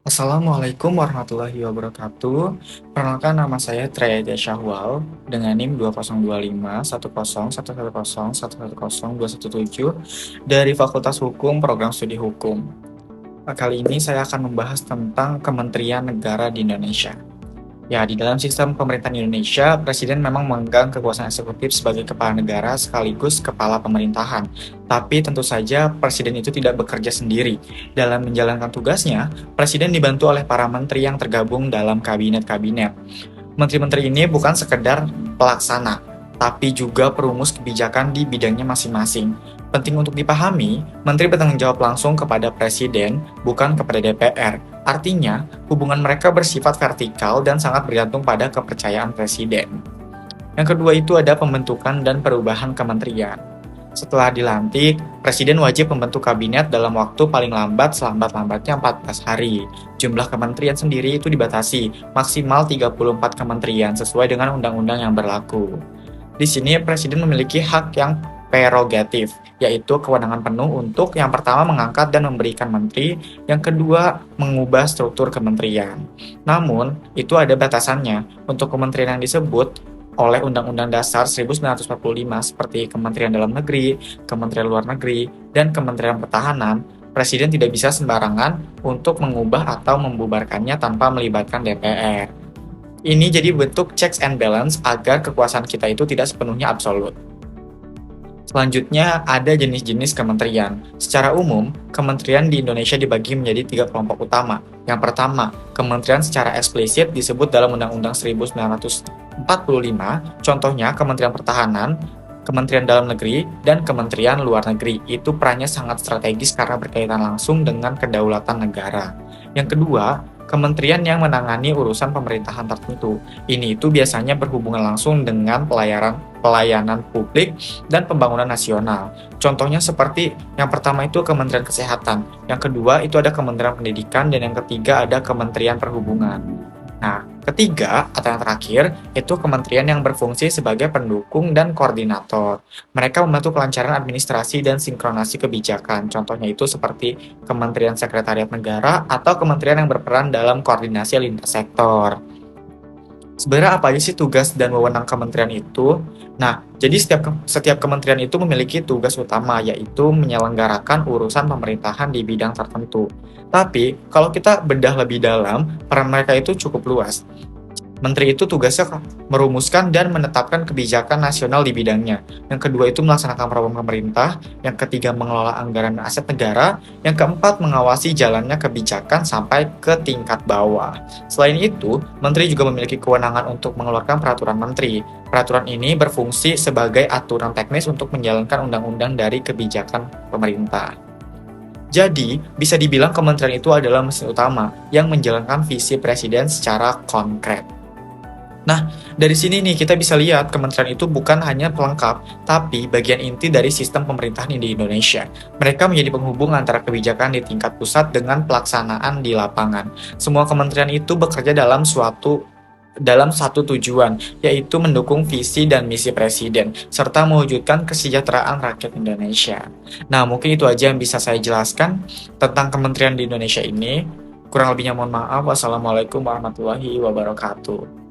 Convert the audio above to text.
Assalamualaikum warahmatullahi wabarakatuh. Perkenalkan nama saya Treyadya Syahwal dengan NIM 2025 1011111010217 dari Fakultas Hukum Program Studi Hukum. Kali ini saya akan membahas tentang Kementerian Negara di Indonesia. Ya, di dalam sistem pemerintahan Indonesia, Presiden memang memegang kekuasaan eksekutif sebagai kepala negara sekaligus kepala pemerintahan. Tapi tentu saja Presiden itu tidak bekerja sendiri. Dalam menjalankan tugasnya, Presiden dibantu oleh para menteri yang tergabung dalam kabinet-kabinet. Menteri-menteri ini bukan sekedar pelaksana, tapi juga perumus kebijakan di bidangnya masing-masing. Penting untuk dipahami, menteri bertanggung jawab langsung kepada Presiden, bukan kepada DPR. Artinya, hubungan mereka bersifat vertikal dan sangat bergantung pada kepercayaan Presiden. Yang kedua itu ada pembentukan dan perubahan kementerian. Setelah dilantik, Presiden wajib membentuk kabinet dalam waktu paling lambat selambat-lambatnya 14 hari. Jumlah kementerian sendiri itu dibatasi, maksimal 34 kementerian sesuai dengan undang-undang yang berlaku. Di sini Presiden memiliki hak yang prerogatif, yaitu kewenangan penuh untuk yang pertama mengangkat dan memberikan menteri, yang kedua mengubah struktur kementerian. Namun, itu ada batasannya. Untuk kementerian yang disebut oleh Undang-Undang Dasar 1945 seperti Kementerian Dalam Negeri, Kementerian Luar Negeri, dan Kementerian Pertahanan, Presiden tidak bisa sembarangan untuk mengubah atau membubarkannya tanpa melibatkan DPR. Ini jadi bentuk checks and balance agar kekuasaan kita itu tidak sepenuhnya absolut. Selanjutnya, ada jenis-jenis kementerian. Secara umum, kementerian di Indonesia dibagi menjadi 3 kelompok utama. Yang pertama, kementerian secara eksplisit disebut dalam Undang-Undang 1945, contohnya Kementerian Pertahanan, Kementerian Dalam Negeri, dan Kementerian Luar Negeri. Itu perannya sangat strategis karena berkaitan langsung dengan kedaulatan negara. Yang kedua, kementerian yang menangani urusan pemerintahan tertentu. Ini itu biasanya berhubungan langsung dengan pelayanan publik dan pembangunan nasional. Contohnya seperti yang pertama itu Kementerian Kesehatan, yang kedua itu ada Kementerian Pendidikan, dan yang ketiga ada Kementerian Perhubungan. Nah, ketiga atau yang terakhir itu kementerian yang berfungsi sebagai pendukung dan koordinator. Mereka membantu kelancaran administrasi dan sinkronasi kebijakan. Contohnya itu seperti Kementerian Sekretariat Negara atau kementerian yang berperan dalam koordinasi lintas sektor. Sebenarnya apa aja sih tugas dan wewenang kementerian itu? Nah, jadi setiap kementerian itu memiliki tugas utama, yaitu menyelenggarakan urusan pemerintahan di bidang tertentu. Tapi, kalau kita bedah lebih dalam, peran mereka itu cukup luas. Menteri itu tugasnya merumuskan dan menetapkan kebijakan nasional di bidangnya. Yang kedua itu melaksanakan program pemerintah. Yang ketiga mengelola anggaran dan aset negara. Yang keempat mengawasi jalannya kebijakan sampai ke tingkat bawah. Selain itu, menteri juga memiliki kewenangan untuk mengeluarkan peraturan menteri. Peraturan ini berfungsi sebagai aturan teknis untuk menjalankan undang-undang dari kebijakan pemerintah. Jadi, bisa dibilang kementerian itu adalah mesin utama yang menjalankan visi presiden secara konkret. Nah, dari sini nih kita bisa lihat kementerian itu bukan hanya pelengkap, tapi bagian inti dari sistem pemerintahan di Indonesia. Mereka menjadi penghubung antara kebijakan di tingkat pusat dengan pelaksanaan di lapangan. Semua kementerian itu bekerja dalam satu tujuan, yaitu mendukung visi dan misi presiden, serta mewujudkan kesejahteraan rakyat Indonesia. Nah, mungkin itu aja yang bisa saya jelaskan tentang kementerian di Indonesia ini. Kurang lebihnya mohon maaf. Wassalamualaikum warahmatullahi wabarakatuh.